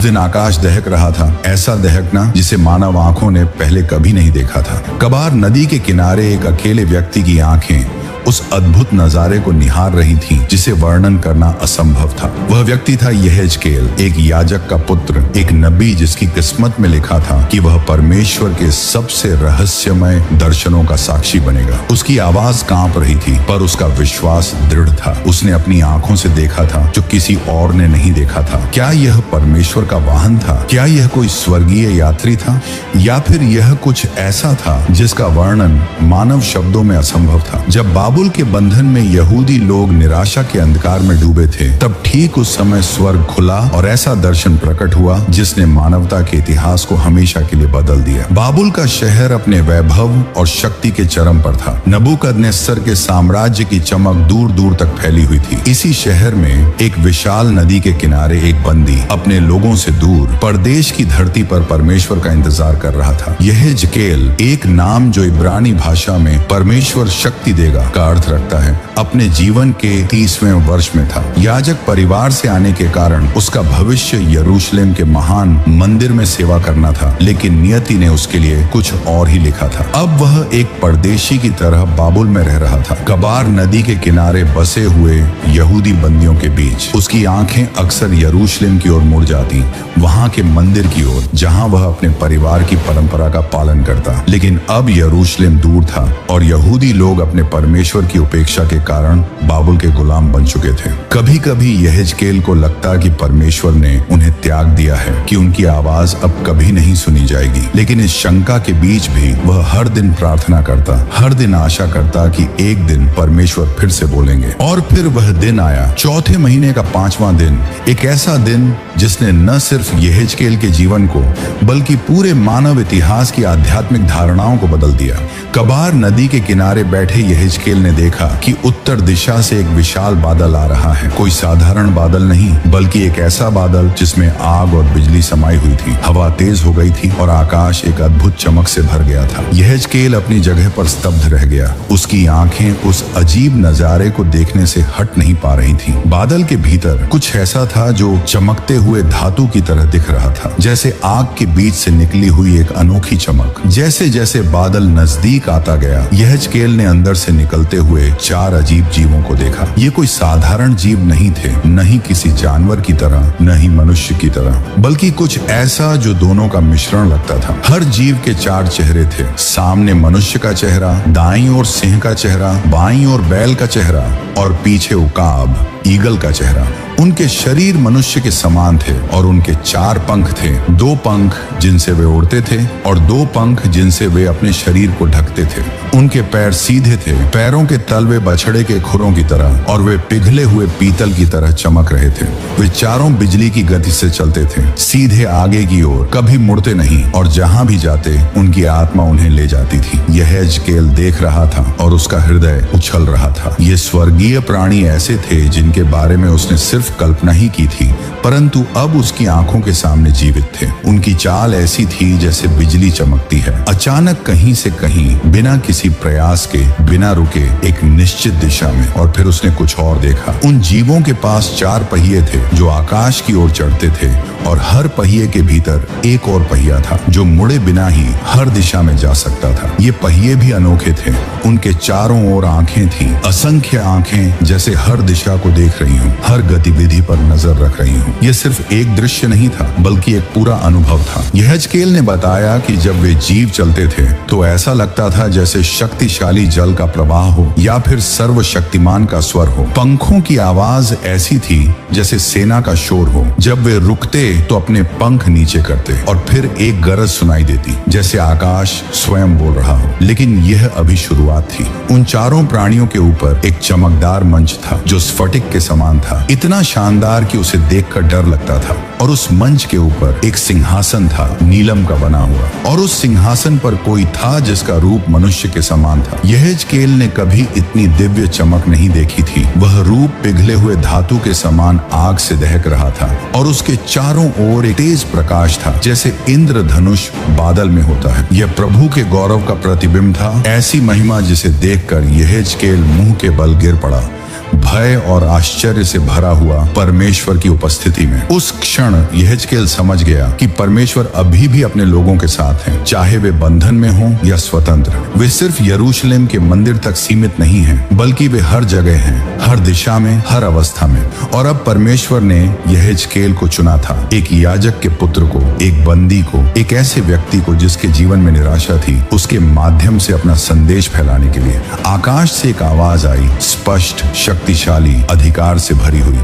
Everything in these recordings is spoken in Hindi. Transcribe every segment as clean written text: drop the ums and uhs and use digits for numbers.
दिन आकाश दहक रहा था, ऐसा दहकना जिसे मानव आंखों ने पहले कभी नहीं देखा था। कबार नदी के किनारे एक अकेले व्यक्ति की आंखें उस अद्भुत नजारे को निहार रही थीं, जिसे वर्णन करना असंभव था। वह व्यक्ति था यहेजकेल, एक याजक का पुत्र, एक नबी जिसकी किस्मत में लिखा था कि वह परमेश्वर के सबसे रहस्यमय दर्शनों का साक्षी बनेगा। उसकी आवाज कांप रही थी, पर उसका विश्वास दृढ़ था। उसने अपनी आंखों से देखा था जो किसी और ने नहीं देखा था। क्या यह परमेश्वर का वाहन था? क्या यह कोई स्वर्गीय यात्री था, या फिर यह कुछ ऐसा था जिसका वर्णन मानव शब्दों में असंभव था? जब बाबुल के बंधन में यहूदी लोग निराशा के अंधकार में डूबे थे, तब ठीक उस समय स्वर्ग खुला और ऐसा दर्शन प्रकट हुआ जिसने मानवता के इतिहास को हमेशा के लिए बदल दिया। बाबुल का शहर अपने वैभव और शक्ति के चरम पर था। नबूकदनेस्सर के साम्राज्य की चमक दूर दूर तक फैली हुई थी। इसी शहर में एक विशाल नदी के किनारे एक बंदी अपने लोगों से दूर परदेश की धरती पर परमेश्वर का इंतजार कर रहा था। यहेजकेल एक नाम जो इब्रानी भाषा में परमेश्वर शक्ति देगा का अर्थ रखता है, अपने जीवन के 30वें वर्ष में था। याजक परिवार से आने के कारण उसका भविष्य यरूशलेम के महान मंदिर में सेवा करना था, लेकिन नियति ने उसके लिए कुछ और ही लिखा था। अब वह एक परदेशी की तरह बाबुल में रह रहा था, कबार नदी के किनारे बसे हुए यहूदी बंदियों के बीच। उसकी आंखें अक्सर यरूशलेम की ओर मुड़ जाती, वहां के मंदिर की ओर जहां वह अपने परिवार की परंपरा का पालन करता। लेकिन अब यरूशलेम दूर था और यहूदी लोग अपने परमेश्वर की उपेक्षा के कारण बाबुल के गुलाम बन चुके थे। कभी कभी यहेजकेल को लगता कि परमेश्वर ने उन्हें त्याग दिया है, कि उनकी आवाज अब कभी नहीं सुनी जाएगी। लेकिन इस शंका के बीच भी वह हर दिन प्रार्थना करता, हर दिन आशा करता कि एक दिन परमेश्वर फिर से बोलेंगे। और फिर वह दिन आया, चौथे महीने का 5वां दिन, एक ऐसा दिन जिसने न सिर्फ यहेजकेल के जीवन को बल्कि पूरे मानव इतिहास की आध्यात्मिक धारणाओं को बदल दिया। कबार नदी के किनारे बैठे यहेजकेल ने देखा कि उत्तर दिशा से एक विशाल बादल आ रहा है। कोई साधारण बादल नहीं, बल्कि एक ऐसा बादल जिसमें आग और बिजली समाई हुई थी। हवा तेज हो गई थी और आकाश एक अद्भुत चमक से भर गया था। यहेजकेल अपनी जगह पर स्तब्ध रह गया। उसकी आंखें उस अजीब नजारे को देखने से हट नहीं पा रही थी। बादल के भीतर कुछ ऐसा था जो चमकते हुए धातु की तरह दिख रहा था, जैसे आग के बीच से निकली हुई एक अनोखी चमक। जैसे जैसे बादल नजदीक आता गया, यहेजकेल ने अंदर से निकलते हुए 4 अजीब जीवों को देखा। ये कोई साधारण जीव नहीं थे, न ही किसी जानवर की तरह, न ही मनुष्य की तरह, बल्कि कुछ ऐसा जो दोनों का मिश्रण लगता था। हर जीव के 4 चेहरे थे। सामने मनुष्य का चेहरा, दाईं ओर सिंह का चेहरा, बाईं ओर बैल का चेहरा और पीछे उकाब ईगल का चेहरा। उनके शरीर मनुष्य के समान थे और उनके 4 पंख थे, 2 पंख जिनसे वे उड़ते थे और 2 पंख जिनसे वे अपने शरीर को ढकते थे। उनके पैर सीधे थे, पैरों के तलवे बछड़े के खुरों की तरह, और वे पिघले हुए पीतल की तरह चमक रहे थे। वे चारों बिजली की गति से चलते थे, सीधे आगे की ओर, कभी मुड़ते नहीं, और जहां भी जाते उनकी आत्मा उन्हें ले जाती थी। यहेजकेल देख रहा था और उसका हृदय उछल रहा था। ये स्वर्गीय प्राणी ऐसे थे जिनके बारे में उसने सिर्फ कल्पना ही की थी, परंतु अब उसकी आंखों के सामने जीवित थे। उनकी चाल ऐसी थी जैसे बिजली चमकती है। अचानक कहीं से कहीं, बिना किसी प्रयास के, बिना रुके, एक निश्चित दिशा में, और फिर उसने कुछ और देखा। उन जीवों के पास 4 पहिए थे जो आकाश की ओर चढ़ते थे, और हर पहिए के भीतर एक और पहिया था जो मुड़े बिना ही हर दिशा में जा सकता था। ये पहिए भी अनोखे थे। उनके चारों ओर आंखें थीं, असंख्य आंखें, जैसे हर दिशा को देख रही हूँ, हर गतिविधि पर नजर रख रही हूँ। यह सिर्फ एक दृश्य नहीं था, बल्कि एक पूरा अनुभव था। यहेजकेल ने बताया कि जब वे जीव चलते थे तो ऐसा लगता था जैसे शक्तिशाली जल का प्रवाह हो या फिर सर्वशक्तिमान का स्वर हो। पंखों की आवाज ऐसी थी जैसे सेना का शोर हो। जब वे रुकते तो अपने पंख नीचे करते और फिर एक गरज सुनाई देती, जैसे आकाश स्वयं बोल रहा हो। लेकिन यह अभी शुरुआत थी। उन चारों प्राणियों के ऊपर एक चमकदार मंच था जो स्फटिक के समान था, इतना शानदार कि उसे देखकर डर लगता था। और उस मंच के ऊपर एक सिंहासन था, नीलम का बना हुआ, और उस सिंहासन पर कोई था जिसका रूप मनुष्य के समान था। यहेजकेल ने कभी इतनी दिव्य चमक नहीं देखी थी। वह रूप पिघले हुए धातु के समान आग से दहक रहा था, और उसके चारों ओर एक तेज प्रकाश था, जैसे इंद्रधनुष बादल में होता है। यह प्रभु के गौरव का प्रतिबिंब था, ऐसी महिमा जिसे देखकर यहेजकेल मुंह के बल गिर पड़ा। भय और आश्चर्य से भरा हुआ परमेश्वर की उपस्थिति में। उस क्षण यहेजकेल समझ गया कि परमेश्वर अभी भी अपने लोगों के साथ हैं, चाहे वे बंधन में हों या स्वतंत्र। वे सिर्फ यरूशलेम के मंदिर तक सीमित नहीं हैं, बल्कि वे हर जगह हैं, हर दिशा में, हर अवस्था में। और अब परमेश्वर ने यहेजकेल को चुना था, एक याजक के पुत्र को, एक बंदी को, एक ऐसे व्यक्ति को जिसके जीवन में निराशा थी, उसके माध्यम से अपना संदेश फैलाने के लिए। आकाश से एक आवाज आई, स्पष्ट, शक्तिशाली, अधिकार से भरी हुई।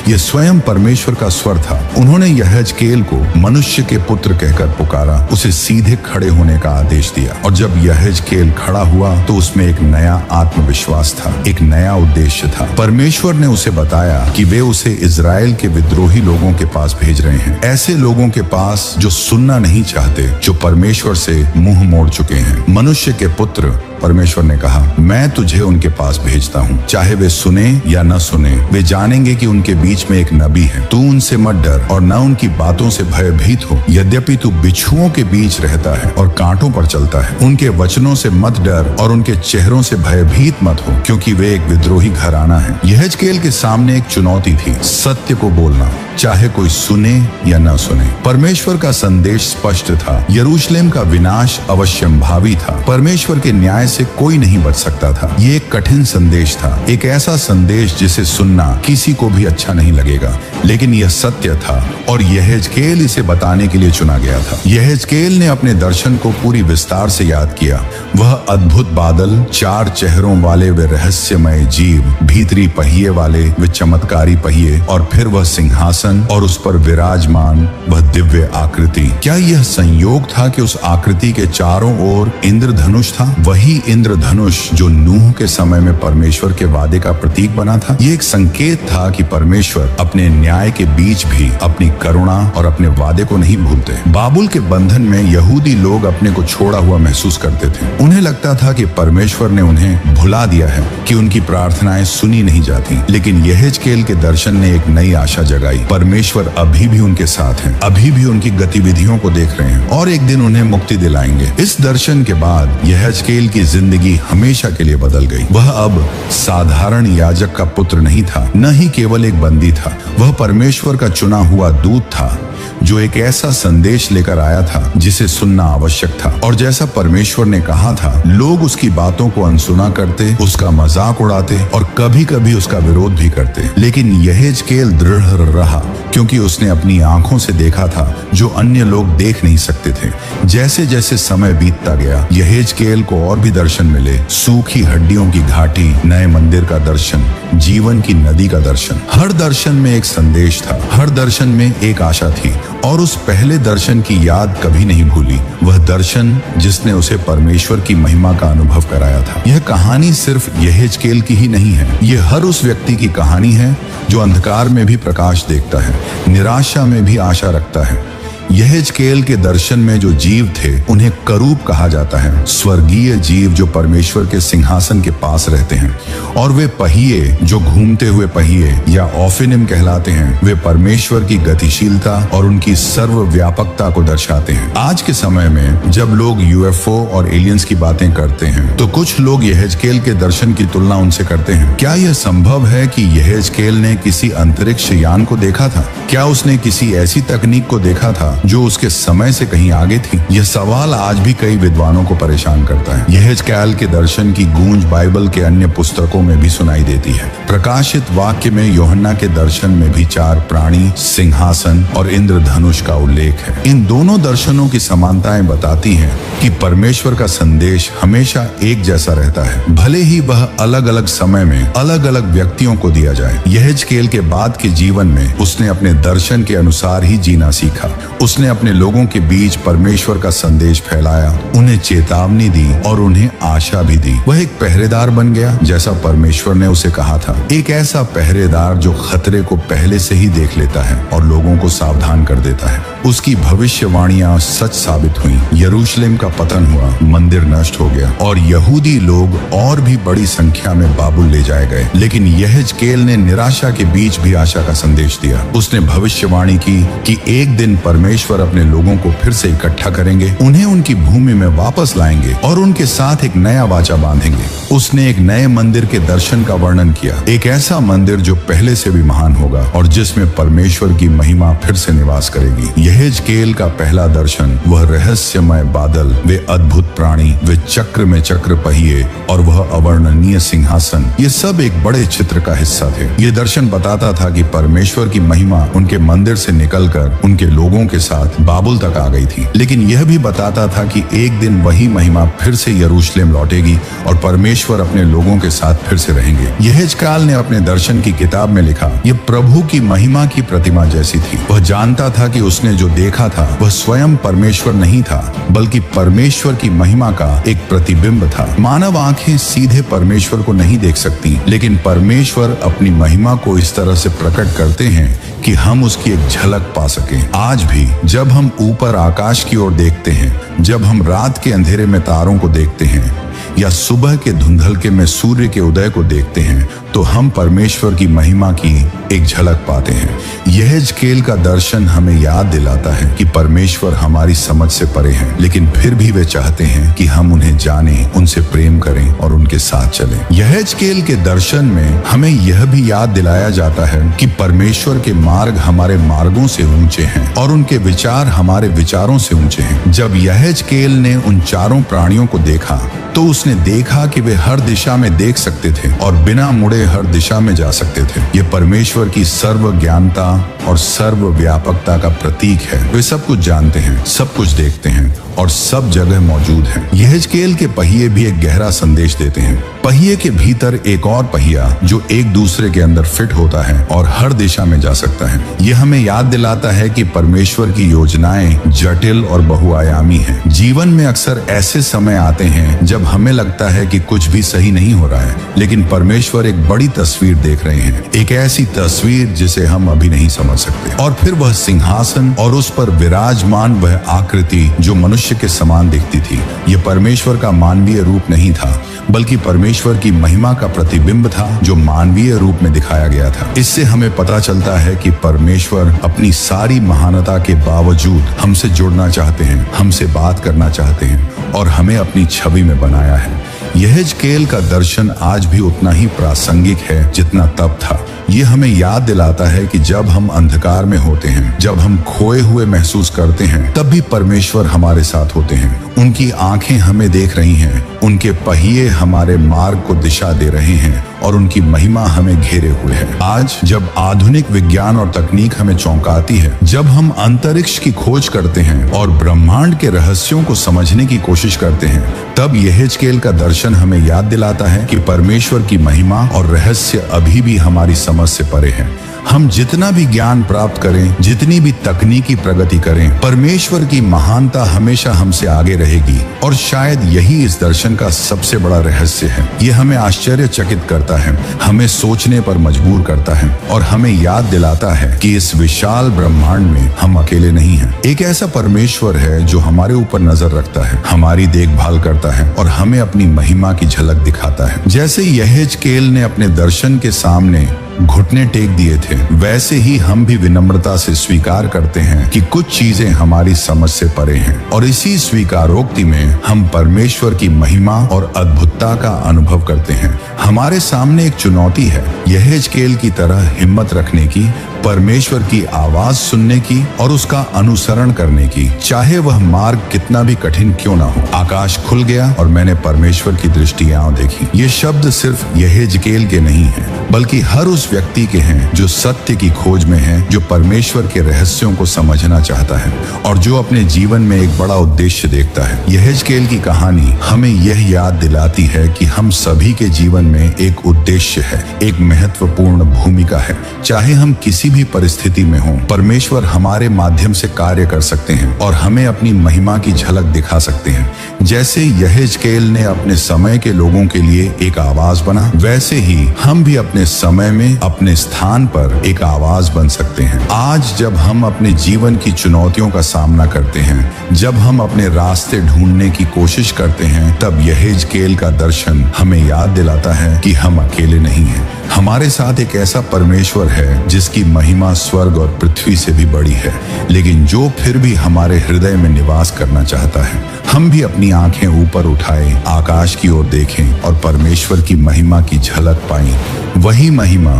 यह स्वयं परमेश्वर का स्वर था। उन्होंने यहेजकेल को मनुष्य के पुत्र कहकर पुकारा, उसे सीधे खड़े होने का आदेश दिया। और जब यहेजकेल खड़ा हुआ तो उसमें एक नया आत्मविश्वास था, एक नया उद्देश्य था। परमेश्वर ने उसे बताया कि वे उसे इजराइल के विद्रोही लोगों के पास भेज रहे हैं, ऐसे लोगों के पास जो सुनना नहीं चाहते, जो परमेश्वर से मुंह मोड़ चुके हैं। मनुष्य के पुत्र, परमेश्वर ने कहा, मैं तुझे उनके पास भेजता हूँ, चाहे वे सुने या न सुने, वे जानेंगे कि उनके बीच में एक नबी है। तू उनसे मत डर और न उनकी बातों से भयभीत हो। यद्यपि तू बिच्छुओं के बीच रहता है और कांटों पर चलता है, उनके वचनों से मत डर और उनके चेहरों से भयभीत मत हो, क्योंकि वे एक विद्रोही घराना है। यहेजकेल के सामने एक चुनौती थी, सत्य को बोलना, चाहे कोई सुने या न सुने। परमेश्वर का संदेश स्पष्ट था, यरूशलेम का विनाश अवश्यंभावी था। परमेश्वर के न्याय से कोई नहीं बच सकता था। ये एक कठिन संदेश था, एक ऐसा संदेश जिसे सुनना किसी को भी अच्छा नहीं लगेगा, लेकिन यह सत्य था और यहेजकेल इसे बताने के लिए चुना गया था। यहेजकेल ने अपने दर्शन को पूरी विस्तार से याद किया। वह अद्भुत बादल, 4 चेहरों वाले वे रहस्यमय जीव, भीतरी पहिए वाले वे चमत्कारी पहिए, और फिर वह सिंहासन और उस पर विराजमान वह दिव्य आकृति। क्या यह संयोग था कि उस आकृति के चारों ओर इंद्रधनुष था? वही इंद्रधनुष जो नूह के समय में परमेश्वर के वादे का प्रतीक बना था। यह एक संकेत था कि परमेश्वर अपने न्याय के बीच भी अपनी करुणा और अपने वादे को नहीं भूलते। बाबुल के बंधन में यहूदी लोग अपने को छोड़ा हुआ महसूस करते थे। उन्हें लगता था कि परमेश्वर ने उन्हें भुला दिया है, कि उनकी प्रार्थनाएं सुनी नहीं जाती। लेकिन यहेजकेल के दर्शन ने एक नई आशा जगाई। परमेश्वर अभी भी उनके साथ हैं, अभी भी उनकी गतिविधियों को देख रहे हैं और एक दिन उन्हें मुक्ति दिलाएंगे। इस दर्शन के बाद यहेजकेल की जिंदगी हमेशा के लिए बदल गई। वह अब साधारण याजक का पुत्र नहीं था, न ही केवल एक बंदी था। वह परमेश्वर का चुना हुआ दूत था, जो एक ऐसा संदेश लेकर आया था जिसे सुनना आवश्यक था। और जैसा परमेश्वर ने कहा था, लोग उसकी बातों को अनसुना करते, उसका मजाक उड़ाते और कभी कभी उसका विरोध भी करते। लेकिन यहेजकेल दृढ़ रहा, क्योंकि उसने अपनी आंखों से देखा था जो अन्य लोग देख नहीं सकते थे। जैसे जैसे समय बीतता गया, यहेजकेल को और भी दर्शन मिले। सूखी हड्डियों की घाटी, नए मंदिर का दर्शन, जीवन की नदी का दर्शन। हर दर्शन में एक संदेश था, हर दर्शन में एक आशा थी। और उस पहले दर्शन की याद कभी नहीं भूली, वह दर्शन जिसने उसे परमेश्वर की महिमा का अनुभव कराया था। यह कहानी सिर्फ यहेजकेल की ही नहीं है, यह हर उस व्यक्ति की कहानी है जो अंधकार में भी प्रकाश देखता है, निराशा में भी आशा रखता है। यहेजकेल के दर्शन में जो जीव थे उन्हें करूब कहा जाता है, स्वर्गीय जीव जो परमेश्वर के सिंहासन के पास रहते हैं। और वे पहिए जो घूमते हुए पहिए या ऑफिनिम कहलाते हैं, वे परमेश्वर की गतिशीलता और उनकी सर्वव्यापकता को दर्शाते हैं। आज के समय में जब लोग यूएफओ और एलियंस की बातें करते हैं, तो कुछ लोग यहेजकेल के दर्शन की तुलना उनसे करते हैं। क्या यह संभव है कि यहेजकेल ने किसी अंतरिक्ष यान को देखा था? क्या उसने किसी ऐसी तकनीक को देखा था जो उसके समय से कहीं आगे थी? यह सवाल आज भी कई विद्वानों को परेशान करता है। यहेजकेल के दर्शन की गूंज बाइबल के अन्य पुस्तकों में भी सुनाई देती है। प्रकाशित वाक्य में यूहन्ना के दर्शन में भी 4 प्राणी, सिंहासन और इंद्रधनुष का उल्लेख है। इन दोनों दर्शनों की समानताएं बताती हैं कि परमेश्वर का संदेश हमेशा एक जैसा रहता है, भले ही वह अलग अलग समय में अलग अलग व्यक्तियों को दिया जाए। यहेजकेल के बाद के जीवन में उसने अपने दर्शन के अनुसार ही जीना सीखा। उसने अपने लोगों के बीच परमेश्वर का संदेश फैलाया, उन्हें चेतावनी दी और उन्हें आशा भी दी। वह एक पहरेदार बन गया, जैसा परमेश्वर ने उसे कहा था। एक ऐसा पहरेदार जो खतरे को पहले से ही देख लेता है और लोगों को सावधान कर देता है। उसकी भविष्यवाणियां सच साबित हुई। यरूशलेम का पतन हुआ, मंदिर नष्ट हो गया और यहूदी लोग और भी बड़ी संख्या में बाबुल ले जाए गए। लेकिन यहेजकेल ने निराशा के बीच भी आशा का संदेश दिया। उसने भविष्यवाणी की कि एक दिन परमेश्वर परमेश्वर अपने लोगों को फिर से इकट्ठा करेंगे, उन्हें उनकी भूमि में वापस लाएंगे और उनके साथ एक नया वाचा बांधेंगे। उसने एक नए मंदिर के दर्शन का वर्णन किया, एक ऐसा मंदिर जो पहले से भी महान होगा और जिसमें परमेश्वर की महिमा फिर से निवास करेगी। यहेजकेल का पहला दर्शन, वह रहस्यमय बादल, वे अद्भुत प्राणी, वे चक्र में चक्र पहिए और वह अवर्णनीय सिंहासन, ये सब एक बड़े चित्र का हिस्सा थे। ये दर्शन बताता था कि परमेश्वर की महिमा उनके मंदिर से निकलकर उनके लोगों के साथ बाबुल तक आ गई थी, लेकिन यह भी बताता था कि एक दिन वही महिमा फिर से यरूशलेम लौटेगी और परमेश्वर अपने लोगों के साथ फिर से रहेंगे। यहेजकेल ने अपने दर्शन की किताब में लिखा, यह प्रभु की महिमा की प्रतिमा जैसी थी। वह जानता था कि उसने जो देखा था वह स्वयं परमेश्वर नहीं था, बल्कि परमेश्वर की महिमा का एक प्रतिबिंब था। मानव आंखें सीधे परमेश्वर को नहीं देख सकती, लेकिन परमेश्वर अपनी महिमा को इस तरह से प्रकट करते हैं कि हम उसकी एक झलक पा सकें। आज भी जब हम ऊपर आकाश की ओर देखते हैं, जब हम रात के अंधेरे में तारों को देखते हैं या सुबह के धुंधलके में सूर्य के उदय को देखते हैं, तो हम परमेश्वर की महिमा की एक झलक पाते हैं। यहेजकेल का दर्शन हमें याद दिलाता है कि परमेश्वर हमारी समझ से परे हैं, लेकिन फिर भी वे चाहते हैं कि हम उन्हें जानें, उनसे प्रेम करें और उनके साथ चलें। यहेजकेल के दर्शन में हमें यह भी याद दिलाया जाता है कि परमेश्वर के मार्ग हमारे मार्गों से ऊंचे हैं और उनके विचार हमारे विचारों से ऊंचे हैं। जब यहेजकेल ने उन चारों प्राणियों को देखा तो उसने देखा कि वे हर दिशा में देख सकते थे और बिना मुड़े हर दिशा में जा सकते थे। ये परमेश्वर की सर्व ज्ञानता और सर्व व्यापकता का प्रतीक है। वे सब कुछ जानते हैं, सब कुछ देखते हैं और सब जगह मौजूद हैं। यहेजकेल के पहिए भी एक गहरा संदेश देते हैं। पहिए के भीतर एक और पहिया जो एक दूसरे के अंदर फिट होता है और हर दिशा में जा सकता है। यह हमें याद दिलाता है कि परमेश्वर की योजनाएं जटिल और बहुआयामी हैं। जीवन में अक्सर ऐसे समय आते हैं जब हमें लगता है कि कुछ भी सही नहीं हो रहा है, लेकिन परमेश्वर एक बड़ी तस्वीर देख रहे हैं, एक ऐसी तस्वीर जिसे हम अभी नहीं समझ सकते। और फिर वह सिंहासन और उस पर विराजमान वह आकृति जो मनुष्य के समान दिखती थी, यह परमेश्वर का मानवीय रूप नहीं था, बल्कि परमेश्वर की महिमा का प्रतिबिंब था जो मानवीय रूप में दिखाया गया था। इससे हमें पता चलता है कि परमेश्वर अपनी सारी महानता के बावजूद हमसे जुड़ना चाहते हैं, हमसे बात करना चाहते हैं और हमें अपनी छवि में बनाया है। यहेजकेल का दर्शन आज भी उतना ही प्रासंगिक है जितना तब था। ये हमें याद दिलाता है कि जब हम अंधकार में होते हैं, जब हम खोए हुए महसूस करते हैं, तब भी परमेश्वर हमारे साथ होते हैं। उनकी आंखें हमें देख रही हैं, उनके पहिए हमारे मार्ग को दिशा दे रहे हैं और उनकी महिमा हमें घेरे हुए है। आज जब आधुनिक विज्ञान और तकनीक हमें चौंकाती है, जब हम अंतरिक्ष की खोज करते हैं और ब्रह्मांड के रहस्यों को समझने की कोशिश करते हैं, तब यहेजकेल का दर्शन हमें याद दिलाता है कि परमेश्वर की महिमा और रहस्य अभी भी हमारी समझ से परे हैं। हम जितना भी ज्ञान प्राप्त करें, जितनी भी तकनीकी प्रगति करें, परमेश्वर की महानता हमेशा हमसे आगे रहेगी और शायद यही इस दर्शन का सबसे बड़ा रहस्य है। ये हमें आश्चर्यचकित करता है, हमें सोचने पर मजबूर करता है और हमें याद दिलाता है कि इस विशाल ब्रह्मांड में हम अकेले नहीं हैं। एक ऐसा परमेश्वर है जो हमारे ऊपर नजर रखता है, हमारी देखभाल करता है और हमें अपनी महिमा की झलक दिखाता है। जैसे यहेजकेल ने अपने दर्शन के सामने घुटने टेक दिए थे, वैसे ही हम भी विनम्रता से स्वीकार करते हैं कि कुछ चीजें हमारी समझ से परे हैं और इसी स्वीकारोक्ति में हम परमेश्वर की महिमा और अद्भुतता का अनुभव करते हैं। हमारे सामने एक चुनौती है, यहेजकेल की तरह हिम्मत रखने की, परमेश्वर की आवाज सुनने की और उसका अनुसरण करने की, चाहे वह मार्ग कितना भी कठिन क्यों ना हो। आकाश खुल गया और मैंने परमेश्वर की दृष्टियां देखी। ये शब्द सिर्फ यहेजकेल के नहीं हैं, बल्कि हर उस व्यक्ति के हैं जो सत्य की खोज में है, जो परमेश्वर के रहस्यों को समझना चाहता है और जो अपने जीवन में एक बड़ा उद्देश्य देखता है। यहेजकेल की कहानी हमें यह याद दिलाती है कि हम सभी के जीवन में एक उद्देश्य है, एक महत्वपूर्ण भूमिका है। चाहे हम किसी भी परिस्थिति में हों, परमेश्वर हमारे माध्यम से कार्य कर सकते हैं और हमें अपनी महिमा की झलक दिखा सकते हैं। जैसे यहेजकेल ने अपने समय के लोगों के लिए एक आवाज बना, वैसे ही हम भी अपने समय में अपने स्थान पर एक आवाज बन सकते हैं। आज जब हम अपने जीवन की चुनौतियों का सामना करते हैं, जब हम अपने रास्ते ढूंढने की कोशिश करते हैं, तब यहेजकेल का दर्शन हमें याद दिलाता है कि हम अकेले नहीं हैं। हमारे साथ एक ऐसा परमेश्वर है जिसकी महिमा स्वर्ग और पृथ्वी से भी बड़ी है। लेकिन जो फिर भी हमारे हृदय में निवास करना चाहता है, हम भी अपनी आंखें ऊपर उठाएं, आकाश की ओर देखें और परमेश्वर की महिमा की झलक पाएं। वही महिमा